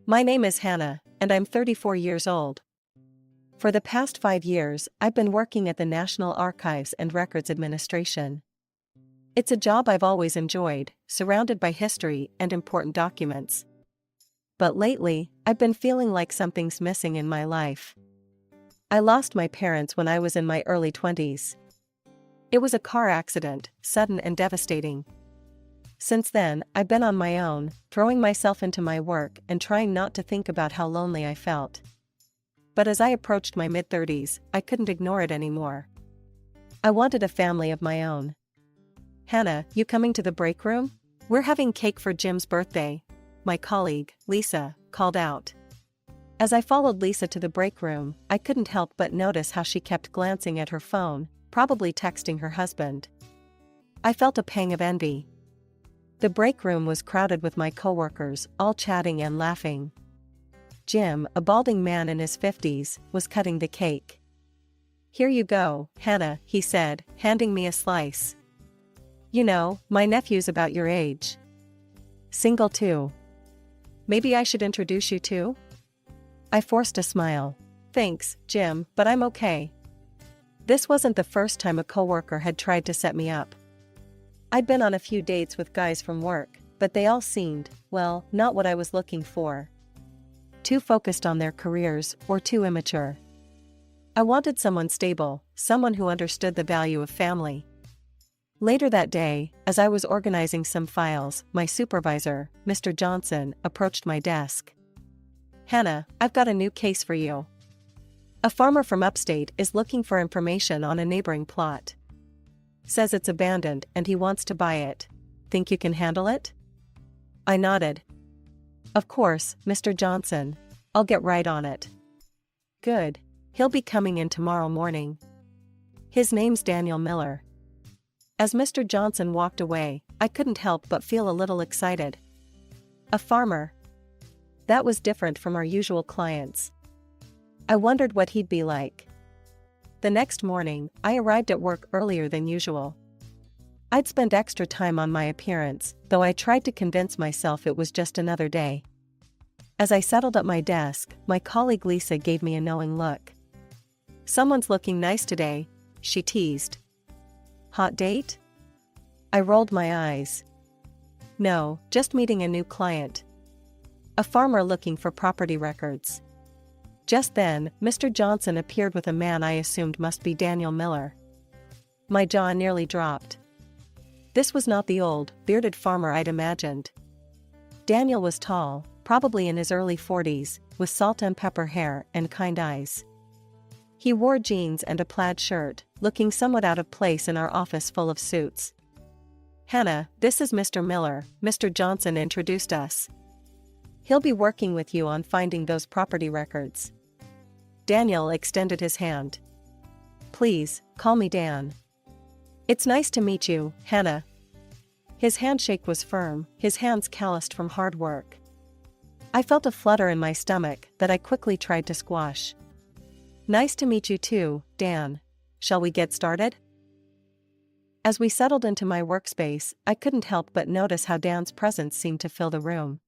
My name is Hannah, and I'm 34 years old. For the past 5 years, I've been working at the National Archives and Records Administration. It's a job I've always enjoyed, surrounded by history and important documents. But lately, I've been feeling like something's missing in my life. I lost my parents when I was in my early 20s. It was a car accident, sudden and devastating. Since then, I've been on my own, throwing myself into my work and trying not to think about how lonely I felt. But as I approached my mid-30s, I couldn't ignore it anymore. I wanted a family of my own. "Hannah, you coming to the break room? We're having cake for Jim's birthday," my colleague, Lisa, called out. As I followed Lisa to the break room, I couldn't help but notice how she kept glancing at her phone, probably texting her husband. I felt a pang of envy. The break room was crowded with my coworkers, all chatting and laughing. Jim, a balding man in his 50s, was cutting the cake. "Here you go, Hannah," he said, handing me a slice. "You know, my nephew's about your age. Single too. Maybe I should introduce you to?" I forced a smile. "Thanks, Jim, but I'm okay." This wasn't the first time a coworker had tried to set me up. I'd been on a few dates with guys from work, but they all seemed, well, not what I was looking for. Too focused on their careers, or too immature. I wanted someone stable, someone who understood the value of family. Later that day, as I was organizing some files, my supervisor, Mr. Johnson, approached my desk. "Hannah, I've got a new case for you. A farmer from upstate is looking for information on a neighboring plot. Says it's abandoned and he wants to buy it. Think you can handle it?" I nodded. "Of course, Mr. Johnson. I'll get right on it." "Good. He'll be coming in tomorrow morning. His name's Daniel Miller." As Mr. Johnson walked away, I couldn't help but feel a little excited. A farmer. That was different from our usual clients. I wondered what he'd be like. The next morning, I arrived at work earlier than usual. I'd spent extra time on my appearance, though I tried to convince myself it was just another day. As I settled at my desk, my colleague Lisa gave me a knowing look. "Someone's looking nice today," she teased. "Hot date?" I rolled my eyes. "No, just meeting a new client. A farmer looking for property records." Just then, Mr. Johnson appeared with a man I assumed must be Daniel Miller. My jaw nearly dropped. This was not the old, bearded farmer I'd imagined. Daniel was tall, probably in his early 40s, with salt and pepper hair and kind eyes. He wore jeans and a plaid shirt, looking somewhat out of place in our office full of suits. "Hannah, this is Mr. Miller," Mr. Johnson introduced us. "He'll be working with you on finding those property records." Daniel extended his hand. "Please, call me Dan." "It's nice to meet you, Hannah." His handshake was firm, his hands calloused from hard work. I felt a flutter in my stomach that I quickly tried to squash. "Nice to meet you too, Dan. Shall we get started?" As we settled into my workspace, I couldn't help but notice how Dan's presence seemed to fill the room.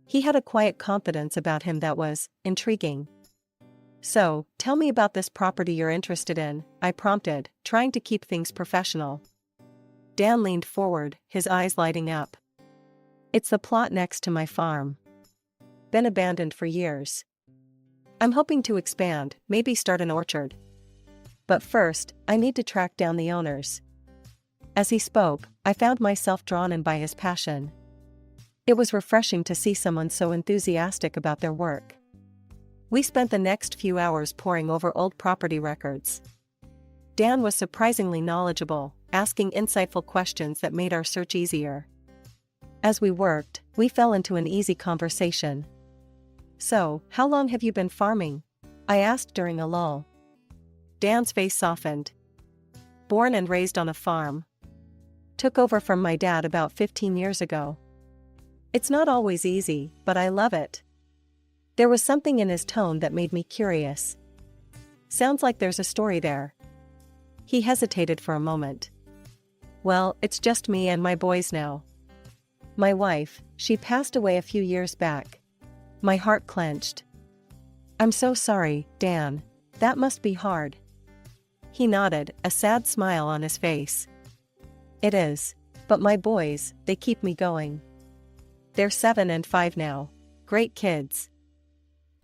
He had a quiet confidence about him that was intriguing. "So, tell me about this property you're interested in," I prompted, trying to keep things professional. Dan leaned forward, his eyes lighting up. "It's the plot next to my farm. Been abandoned for years. I'm hoping to expand, maybe start an orchard. But first, I need to track down the owners." As he spoke, I found myself drawn in by his passion. It was refreshing to see someone so enthusiastic about their work. We spent the next few hours poring over old property records. Dan was surprisingly knowledgeable, asking insightful questions that made our search easier. As we worked, we fell into an easy conversation. "So, how long have you been farming?" I asked during a lull. Dan's face softened. "Born and raised on a farm. Took over from my dad about 15 years ago. It's not always easy, but I love it." There was something in his tone that made me curious. "Sounds like there's a story there." He hesitated for a moment. "Well, it's just me and my boys now. My wife, she passed away a few years back. My heart clenched. I'm so sorry, Dan. That must be hard. He nodded, a sad smile on his face. It is. But my boys, they keep me going. They're 7 and 5 now. Great kids.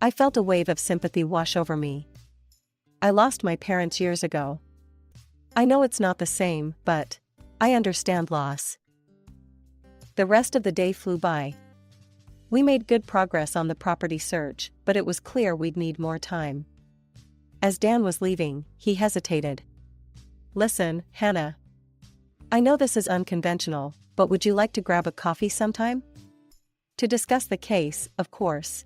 I felt a wave of sympathy wash over me. I lost my parents years ago. I know it's not the same, but I understand loss. The rest of the day flew by. We made good progress on the property search, but it was clear we'd need more time. As Dan was leaving, he hesitated. Listen, Hannah. I know this is unconventional, but would you like to grab a coffee sometime? To discuss the case, of course.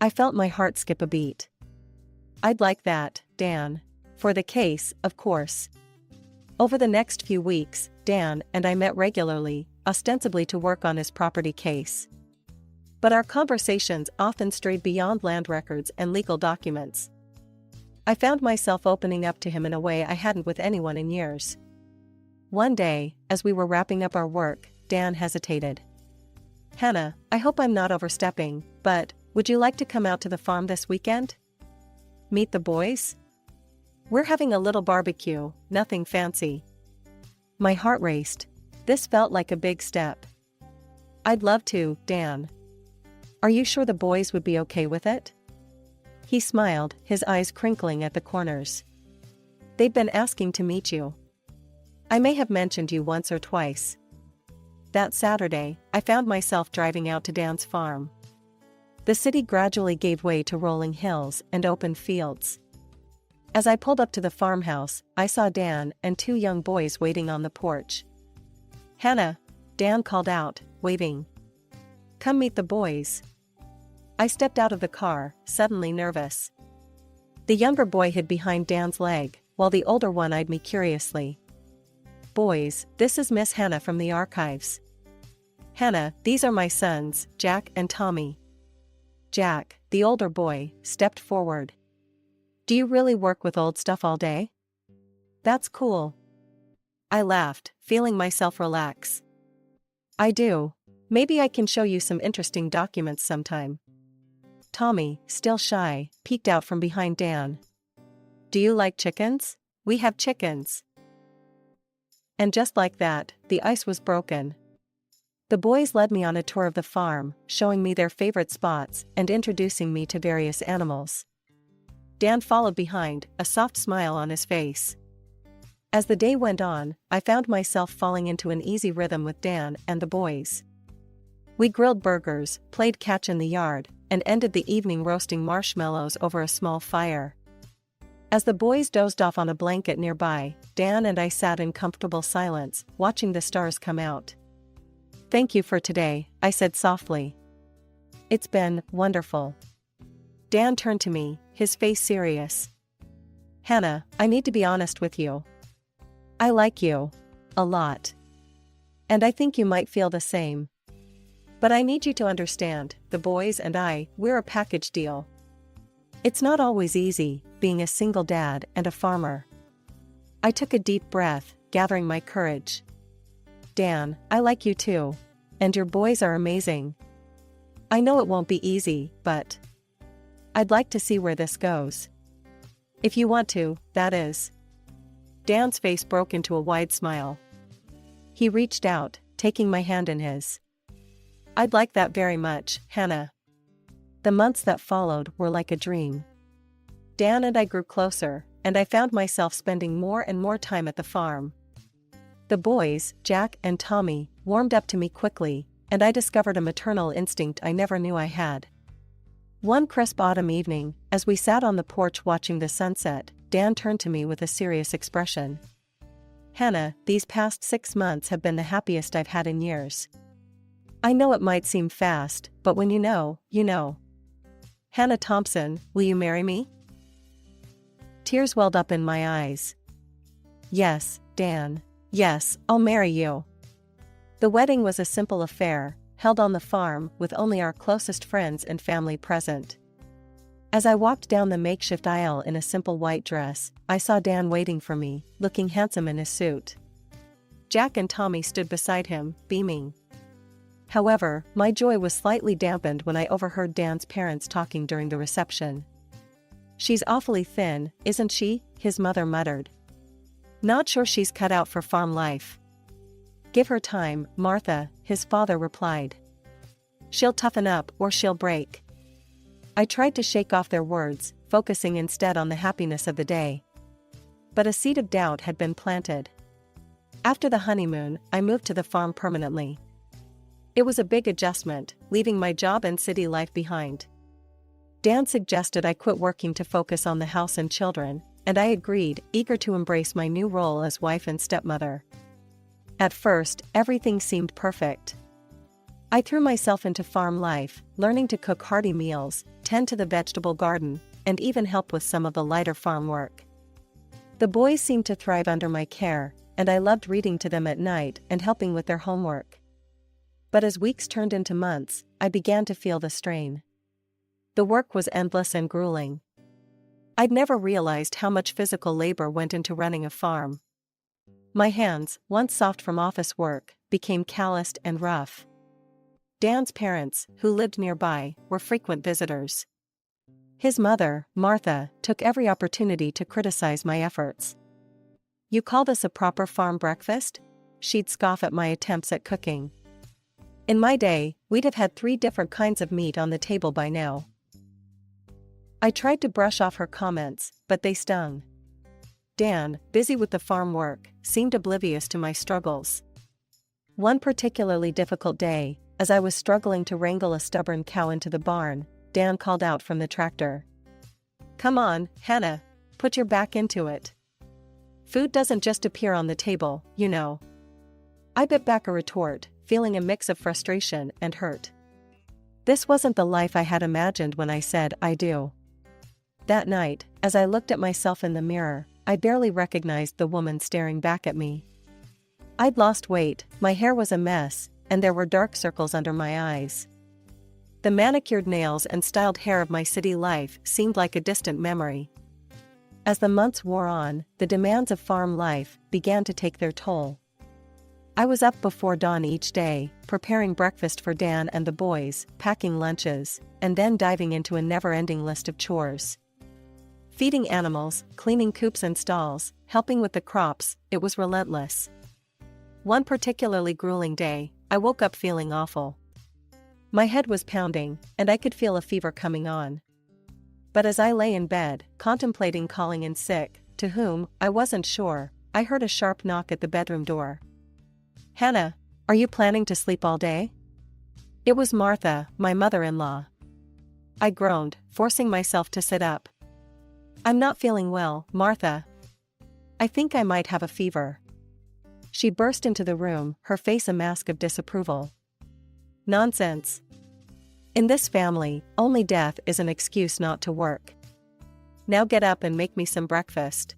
I felt my heart skip a beat. I'd like that, Dan. For the case, of course. Over the next few weeks, Dan and I met regularly, ostensibly to work on his property case. But our conversations often strayed beyond land records and legal documents. I found myself opening up to him in a way I hadn't with anyone in years. One day, as we were wrapping up our work, Dan hesitated. Hannah, I hope I'm not overstepping, but would you like to come out to the farm this weekend? Meet the boys? We're having a little barbecue, nothing fancy. My heart raced. This felt like a big step. I'd love to, Dan. Are you sure the boys would be okay with it? He smiled, his eyes crinkling at the corners. They've been asking to meet you. I may have mentioned you once or twice. That Saturday, I found myself driving out to Dan's farm. The city gradually gave way to rolling hills and open fields. As I pulled up to the farmhouse, I saw Dan and 2 young boys waiting on the porch. Hannah, Dan called out, waving. Come meet the boys. I stepped out of the car, suddenly nervous. The younger boy hid behind Dan's leg, while the older one eyed me curiously. Boys, this is Miss Hannah from the archives. Hannah, these are my sons, Jack and Tommy. Jack, the older boy, stepped forward. Do you really work with old stuff all day? That's cool. I laughed, feeling myself relax. I do. Maybe I can show you some interesting documents sometime. Tommy, still shy, peeked out from behind Dan. Do you like chickens? We have chickens. And just like that, the ice was broken. The boys led me on a tour of the farm, showing me their favorite spots and introducing me to various animals. Dan followed behind, a soft smile on his face. As the day went on, I found myself falling into an easy rhythm with Dan and the boys. We grilled burgers, played catch in the yard, and ended the evening roasting marshmallows over a small fire. As the boys dozed off on a blanket nearby, Dan and I sat in comfortable silence, watching the stars come out. Thank you for today, I said softly. It's been wonderful. Dan turned to me, his face serious. Hannah, I need to be honest with you. I like you. A lot. And I think you might feel the same. But I need you to understand, the boys and I, we're a package deal. It's not always easy, being a single dad and a farmer. I took a deep breath, gathering my courage. Dan, I like you too. And your boys are amazing. I know it won't be easy, but I'd like to see where this goes. If you want to, that is. Dan's face broke into a wide smile. He reached out, taking my hand in his. I'd like that very much, Hannah. The months that followed were like a dream. Dan and I grew closer, and I found myself spending more and more time at the farm. The boys, Jack and Tommy, warmed up to me quickly, and I discovered a maternal instinct I never knew I had. One crisp autumn evening, as we sat on the porch watching the sunset, Dan turned to me with a serious expression. Hannah, these past 6 months have been the happiest I've had in years. I know it might seem fast, but when you know, you know. Hannah Thompson, will you marry me? Tears welled up in my eyes. Yes, Dan. Yes, I'll marry you. The wedding was a simple affair, held on the farm with only our closest friends and family present. As I walked down the makeshift aisle in a simple white dress, I saw Dan waiting for me, looking handsome in his suit. Jack and Tommy stood beside him, beaming. However, my joy was slightly dampened when I overheard Dan's parents talking during the reception. "She's awfully thin, isn't she?" his mother muttered. "Not sure she's cut out for farm life." "Give her time, Martha," his father replied. "She'll toughen up or she'll break." I tried to shake off their words, focusing instead on the happiness of the day. But a seed of doubt had been planted. After the honeymoon, I moved to the farm permanently. It was a big adjustment, leaving my job and city life behind. Dan suggested I quit working to focus on the house and children, and I agreed, eager to embrace my new role as wife and stepmother. At first, everything seemed perfect. I threw myself into farm life, learning to cook hearty meals, tend to the vegetable garden, and even help with some of the lighter farm work. The boys seemed to thrive under my care, and I loved reading to them at night and helping with their homework. But as weeks turned into months, I began to feel the strain. The work was endless and grueling. I'd never realized how much physical labor went into running a farm. My hands, once soft from office work, became calloused and rough. Dan's parents, who lived nearby, were frequent visitors. His mother, Martha, took every opportunity to criticize my efforts. "You call this a proper farm breakfast?" She'd scoff at my attempts at cooking. "In my day, we'd have had 3 different kinds of meat on the table by now." I tried to brush off her comments, but they stung. Dan, busy with the farm work, seemed oblivious to my struggles. One particularly difficult day, as I was struggling to wrangle a stubborn cow into the barn, Dan called out from the tractor. "Come on, Hannah, put your back into it. Food doesn't just appear on the table, you know." I bit back a retort, feeling a mix of frustration and hurt. This wasn't the life I had imagined when I said "I do." That night, as I looked at myself in the mirror, I barely recognized the woman staring back at me. I'd lost weight, my hair was a mess, and there were dark circles under my eyes. The manicured nails and styled hair of my city life seemed like a distant memory. As the months wore on, the demands of farm life began to take their toll. I was up before dawn each day, preparing breakfast for Dan and the boys, packing lunches, and then diving into a never-ending list of chores. Feeding animals, cleaning coops and stalls, helping with the crops, it was relentless. One particularly grueling day, I woke up feeling awful. My head was pounding, and I could feel a fever coming on. But as I lay in bed, contemplating calling in sick, to whom, I wasn't sure, I heard a sharp knock at the bedroom door. "Hannah, are you planning to sleep all day?" It was Martha, my mother-in-law. I groaned, forcing myself to sit up. "I'm not feeling well, Martha. I think I might have a fever." She burst into the room, her face a mask of disapproval. "Nonsense. In this family, only death is an excuse not to work. Now get up and make me some breakfast.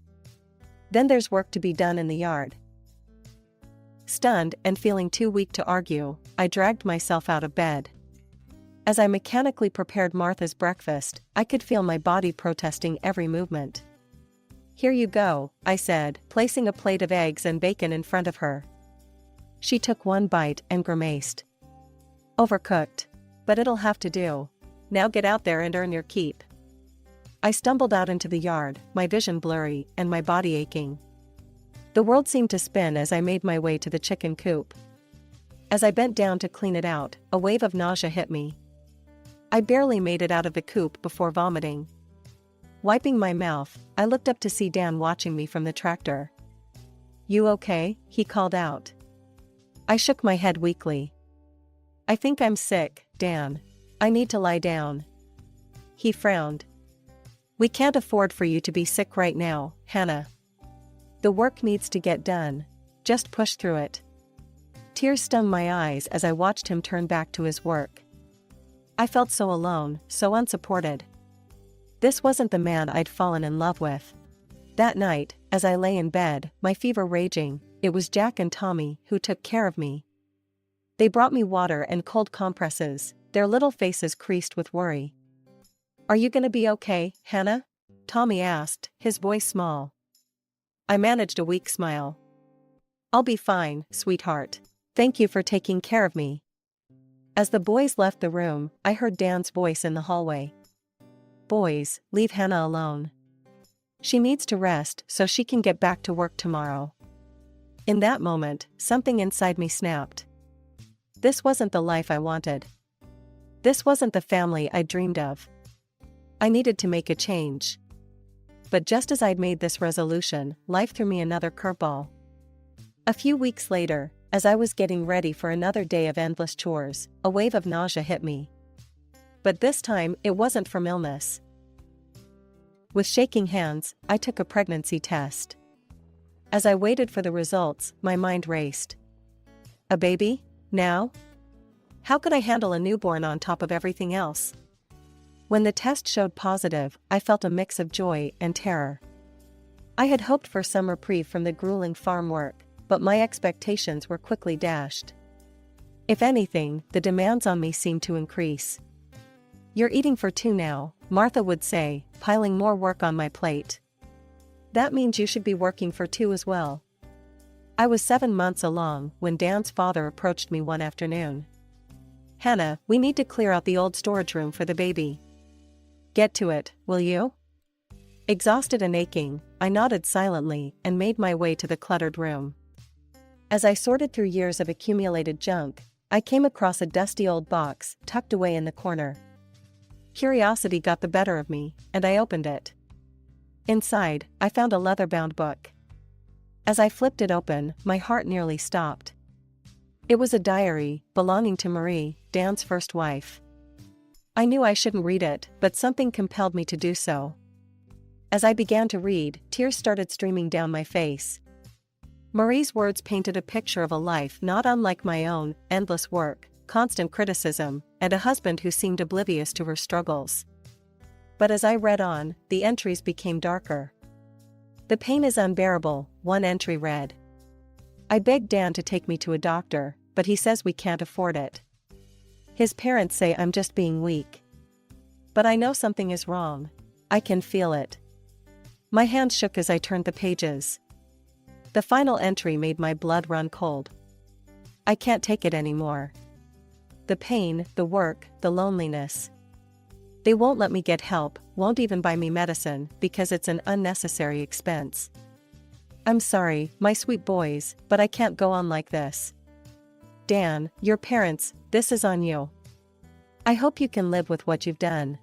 Then there's work to be done in the yard." Stunned and feeling too weak to argue, I dragged myself out of bed. As I mechanically prepared Martha's breakfast, I could feel my body protesting every movement. "Here you go," I said, placing a plate of eggs and bacon in front of her. She took one bite and grimaced. "Overcooked. But it'll have to do. Now get out there and earn your keep." I stumbled out into the yard, my vision blurry and my body aching. The world seemed to spin as I made my way to the chicken coop. As I bent down to clean it out, a wave of nausea hit me. I barely made it out of the coop before vomiting. Wiping my mouth, I looked up to see Dan watching me from the tractor. "You okay?" he called out. I shook my head weakly. "I think I'm sick, Dan. I need to lie down." He frowned. "We can't afford for you to be sick right now, Hannah. The work needs to get done. Just push through it." Tears stung my eyes as I watched him turn back to his work. I felt so alone, so unsupported. This wasn't the man I'd fallen in love with. That night, as I lay in bed, my fever raging, it was Jack and Tommy who took care of me. They brought me water and cold compresses, their little faces creased with worry. "Are you gonna be okay, Hannah?" Tommy asked, his voice small. I managed a weak smile. "I'll be fine, sweetheart. Thank you for taking care of me." As the boys left the room, I heard Dan's voice in the hallway. "Boys, leave Hannah alone. She needs to rest so she can get back to work tomorrow." In that moment, something inside me snapped. This wasn't the life I wanted. This wasn't the family I dreamed of. I needed to make a change. But just as I'd made this resolution, life threw me another curveball. A few weeks later, as I was getting ready for another day of endless chores, a wave of nausea hit me. But this time, it wasn't from illness. With shaking hands, I took a pregnancy test. As I waited for the results, my mind raced. A baby? Now? How could I handle a newborn on top of everything else? When the test showed positive, I felt a mix of joy and terror. I had hoped for some reprieve from the grueling farm work, but my expectations were quickly dashed. If anything, the demands on me seemed to increase. "You're eating for two now," Martha would say, piling more work on my plate. "That means you should be working for two as well." I was 7 months along when Dan's father approached me one afternoon. "Hannah, we need to clear out the old storage room for the baby. Get to it, will you?" Exhausted and aching, I nodded silently and made my way to the cluttered room. As I sorted through years of accumulated junk, I came across a dusty old box tucked away in the corner. Curiosity got the better of me, and I opened it. Inside, I found a leather-bound book. As I flipped it open, my heart nearly stopped. It was a diary, belonging to Marie, Dan's first wife. I knew I shouldn't read it, but something compelled me to do so. As I began to read, tears started streaming down my face. Marie's words painted a picture of a life not unlike my own: endless work, constant criticism, and a husband who seemed oblivious to her struggles. But as I read on, the entries became darker. "The pain is unbearable," one entry read. "I begged Dan to take me to a doctor, but he says we can't afford it. His parents say I'm just being weak. But I know something is wrong. I can feel it." My hands shook as I turned the pages. The final entry made my blood run cold. "I can't take it anymore. The pain, the work, the loneliness. They won't let me get help, won't even buy me medicine, because it's an unnecessary expense. I'm sorry, my sweet boys, but I can't go on like this. Dan, your parents, this is on you. I hope you can live with what you've done."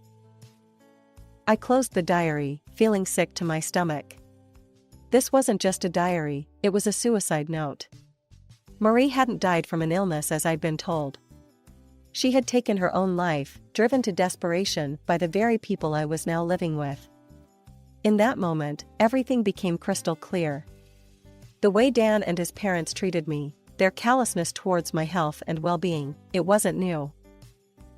I closed the diary, feeling sick to my stomach. This wasn't just a diary, it was a suicide note. Marie hadn't died from an illness as I'd been told. She had taken her own life, driven to desperation by the very people I was now living with. In that moment, everything became crystal clear. The way Dan and his parents treated me, their callousness towards my health and well-being, it wasn't new.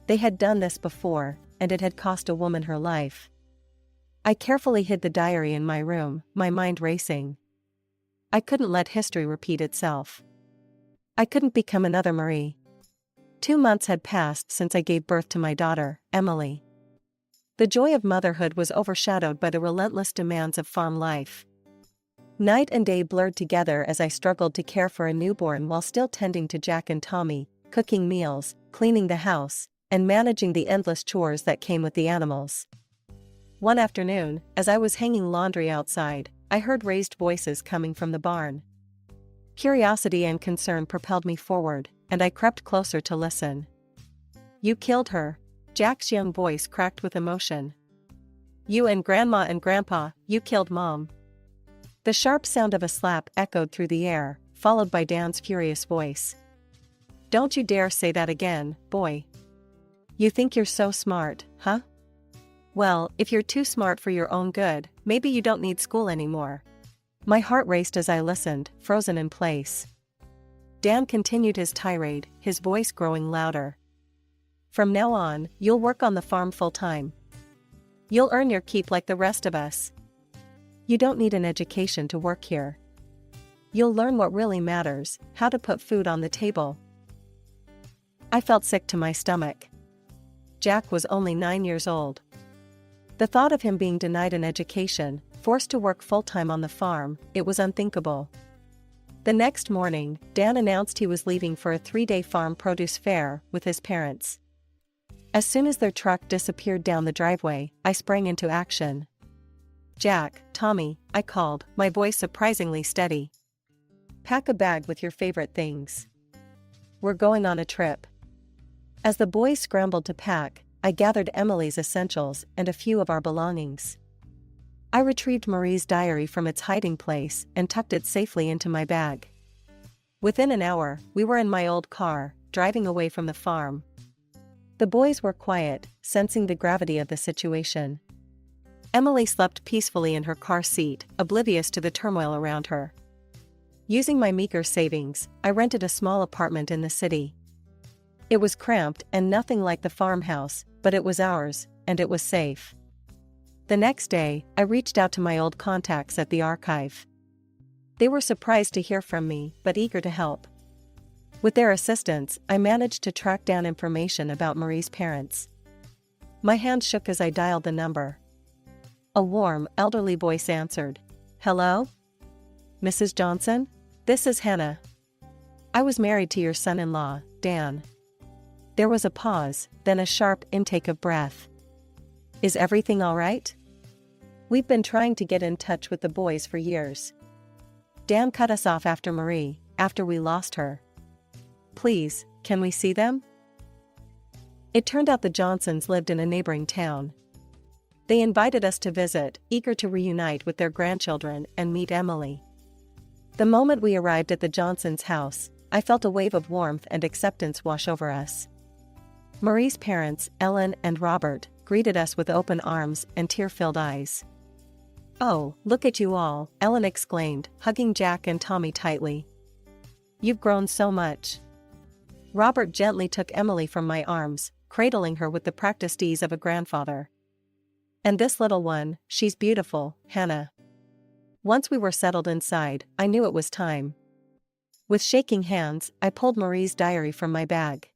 They had done this before, and it had cost a woman her life. I carefully hid the diary in my room, my mind racing. I couldn't let history repeat itself. I couldn't become another Marie. 2 months had passed since I gave birth to my daughter, Emily. The joy of motherhood was overshadowed by the relentless demands of farm life. Night and day blurred together as I struggled to care for a newborn while still tending to Jack and Tommy, cooking meals, cleaning the house, and managing the endless chores that came with the animals. One afternoon, as I was hanging laundry outside, I heard raised voices coming from the barn. Curiosity and concern propelled me forward, and I crept closer to listen. "You killed her," Jack's young voice cracked with emotion. "You and Grandma and Grandpa, you killed Mom." The sharp sound of a slap echoed through the air, followed by Dan's furious voice. "Don't you dare say that again, boy. You think you're so smart, huh? Well, if you're too smart for your own good, maybe you don't need school anymore." My heart raced as I listened, frozen in place. Dan continued his tirade, his voice growing louder. "From now on, you'll work on the farm full-time. You'll earn your keep like the rest of us. You don't need an education to work here. You'll learn what really matters, how to put food on the table." I felt sick to my stomach. Jack was only 9 years old. The thought of him being denied an education, forced to work full-time on the farm, it was unthinkable. The next morning, Dan announced he was leaving for a 3-day farm produce fair with his parents. As soon as their truck disappeared down the driveway, I sprang into action. "Jack, Tommy," I called, my voice surprisingly steady. "Pack a bag with your favorite things. We're going on a trip." As the boys scrambled to pack, I gathered Emily's essentials and a few of our belongings. I retrieved Marie's diary from its hiding place and tucked it safely into my bag. Within an hour, we were in my old car, driving away from the farm. The boys were quiet, sensing the gravity of the situation. Emily slept peacefully in her car seat, oblivious to the turmoil around her. Using my meager savings, I rented a small apartment in the city. It was cramped and nothing like the farmhouse, but it was ours, and it was safe. The next day, I reached out to my old contacts at the archive. They were surprised to hear from me, but eager to help. With their assistance, I managed to track down information about Marie's parents. My hand shook as I dialed the number. A warm, elderly voice answered. "Hello? Mrs. Johnson? This is Hannah. I was married to your son-in-law, Dan." There was a pause, then a sharp intake of breath. "Is everything all right? We've been trying to get in touch with the boys for years. Dan cut us off after Marie, after we lost her. Please, can we see them?" It turned out the Johnsons lived in a neighboring town. They invited us to visit, eager to reunite with their grandchildren and meet Emily. The moment we arrived at the Johnsons' house, I felt a wave of warmth and acceptance wash over us. Marie's parents, Ellen and Robert, greeted us with open arms and tear-filled eyes. "Oh, look at you all," Ellen exclaimed, hugging Jack and Tommy tightly. "You've grown so much." Robert gently took Emily from my arms, cradling her with the practiced ease of a grandfather. "And this little one, she's beautiful, Hannah." Once we were settled inside, I knew it was time. With shaking hands, I pulled Marie's diary from my bag.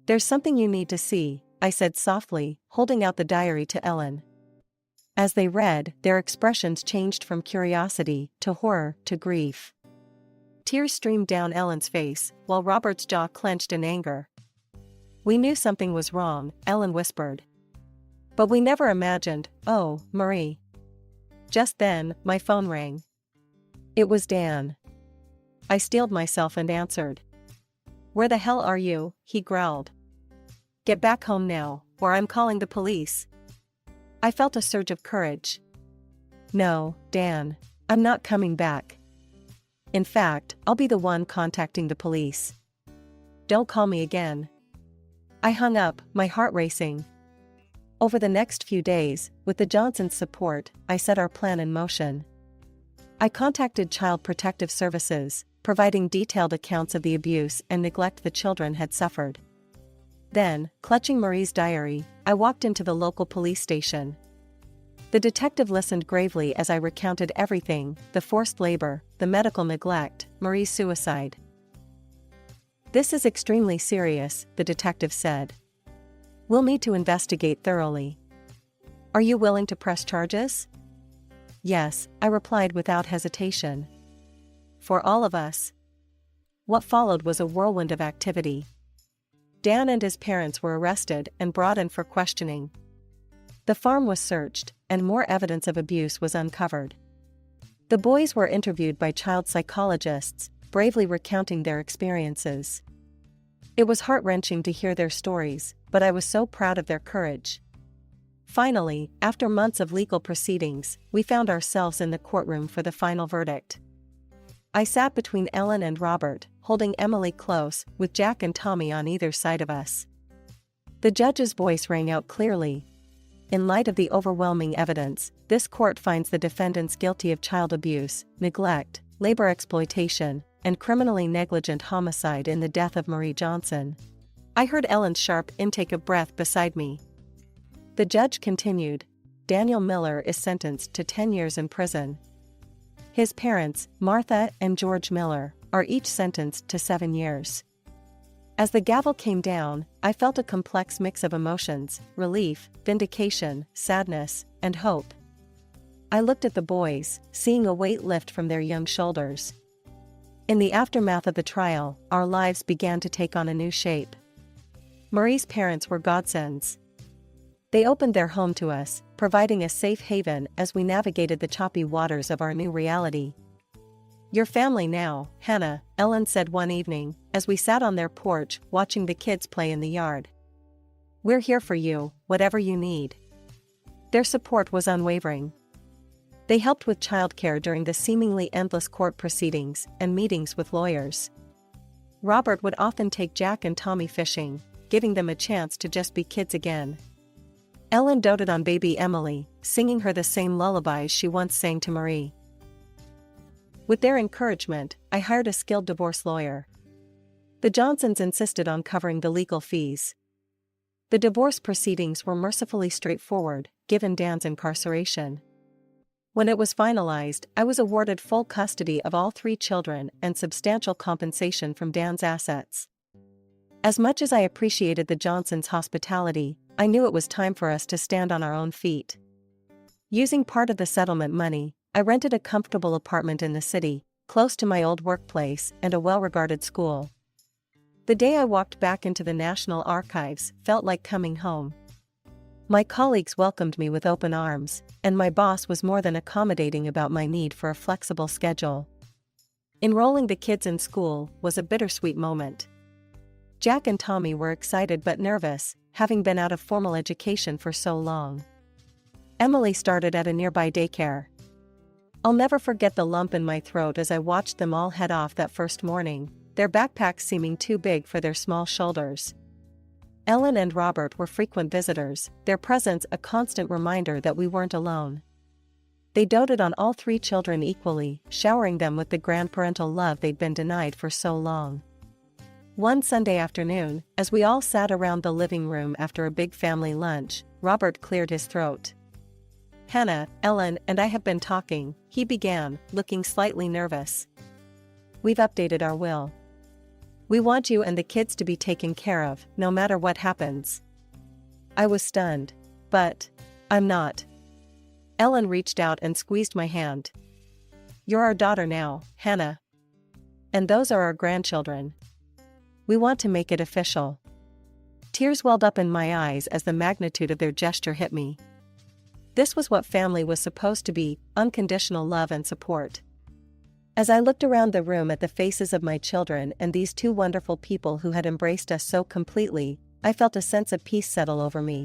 "There's something you need to see," I said softly, holding out the diary to Ellen. As they read, their expressions changed from curiosity to horror to grief. Tears streamed down Ellen's face, while Robert's jaw clenched in anger. "We knew something was wrong," Ellen whispered. "But we never imagined, oh, Marie." Just then, my phone rang. It was Dan. I steeled myself and answered. "Where the hell are you?" he growled. "Get back home now, or I'm calling the police." I felt a surge of courage. "No, Dan. I'm not coming back. In fact, I'll be the one contacting the police. Don't call me again." I hung up, my heart racing. Over the next few days, with the Johnsons' support, I set our plan in motion. I contacted Child Protective Services, providing detailed accounts of the abuse and neglect the children had suffered. Then, clutching Marie's diary, I walked into the local police station. The detective listened gravely as I recounted everything: the forced labor, the medical neglect, Marie's suicide. "This is extremely serious," the detective said. "We'll need to investigate thoroughly. Are you willing to press charges?" "Yes," I replied without hesitation. "For all of us." What followed was a whirlwind of activity. Dan and his parents were arrested and brought in for questioning. The farm was searched, and more evidence of abuse was uncovered. The boys were interviewed by child psychologists, bravely recounting their experiences. It was heart-wrenching to hear their stories, but I was so proud of their courage. Finally, after months of legal proceedings, we found ourselves in the courtroom for the final verdict. I sat between Ellen and Robert, holding Emily close, with Jack and Tommy on either side of us. The judge's voice rang out clearly. "In light of the overwhelming evidence, this court finds the defendants guilty of child abuse, neglect, labor exploitation, and criminally negligent homicide in the death of Marie Johnson." I heard Ellen's sharp intake of breath beside me. The judge continued. "Daniel Miller is sentenced to 10 years in prison. His parents, Martha and George Miller, are each sentenced to 7 years." As the gavel came down, I felt a complex mix of emotions: relief, vindication, sadness, and hope. I looked at the boys, seeing a weight lift from their young shoulders. In the aftermath of the trial, our lives began to take on a new shape. Marie's parents were godsends. They opened their home to us, providing a safe haven as we navigated the choppy waters of our new reality. "Your family now, Hannah," Ellen said one evening, as we sat on their porch watching the kids play in the yard. "We're here for you, whatever you need." Their support was unwavering. They helped with childcare during the seemingly endless court proceedings and meetings with lawyers. Robert would often take Jack and Tommy fishing, giving them a chance to just be kids again. Ellen doted on baby Emily, singing her the same lullabies she once sang to Marie. With their encouragement, I hired a skilled divorce lawyer. The Johnsons insisted on covering the legal fees. The divorce proceedings were mercifully straightforward, given Dan's incarceration. When it was finalized, I was awarded full custody of all 3 children and substantial compensation from Dan's assets. As much as I appreciated the Johnsons' hospitality, I knew it was time for us to stand on our own feet. Using part of the settlement money, I rented a comfortable apartment in the city, close to my old workplace and a well-regarded school. The day I walked back into the National Archives felt like coming home. My colleagues welcomed me with open arms, and my boss was more than accommodating about my need for a flexible schedule. Enrolling the kids in school was a bittersweet moment. Jack and Tommy were excited but nervous, having been out of formal education for so long. Emily started at a nearby daycare. I'll never forget the lump in my throat as I watched them all head off that first morning, their backpacks seeming too big for their small shoulders. Ellen and Robert were frequent visitors, their presence a constant reminder that we weren't alone. They doted on all 3 children equally, showering them with the grandparental love they'd been denied for so long. One Sunday afternoon, as we all sat around the living room after a big family lunch, Robert cleared his throat. "Hannah, Ellen and I have been talking," he began, looking slightly nervous. "We've updated our will. We want you and the kids to be taken care of, no matter what happens." I was stunned. "But I'm not." Ellen reached out and squeezed my hand. "You're our daughter now, Hannah. And those are our grandchildren. We want to make it official." Tears welled up in my eyes as the magnitude of their gesture hit me. This was what family was supposed to be, unconditional love and support. As I looked around the room at the faces of my children and these 2 wonderful people who had embraced us so completely, I felt a sense of peace settle over me.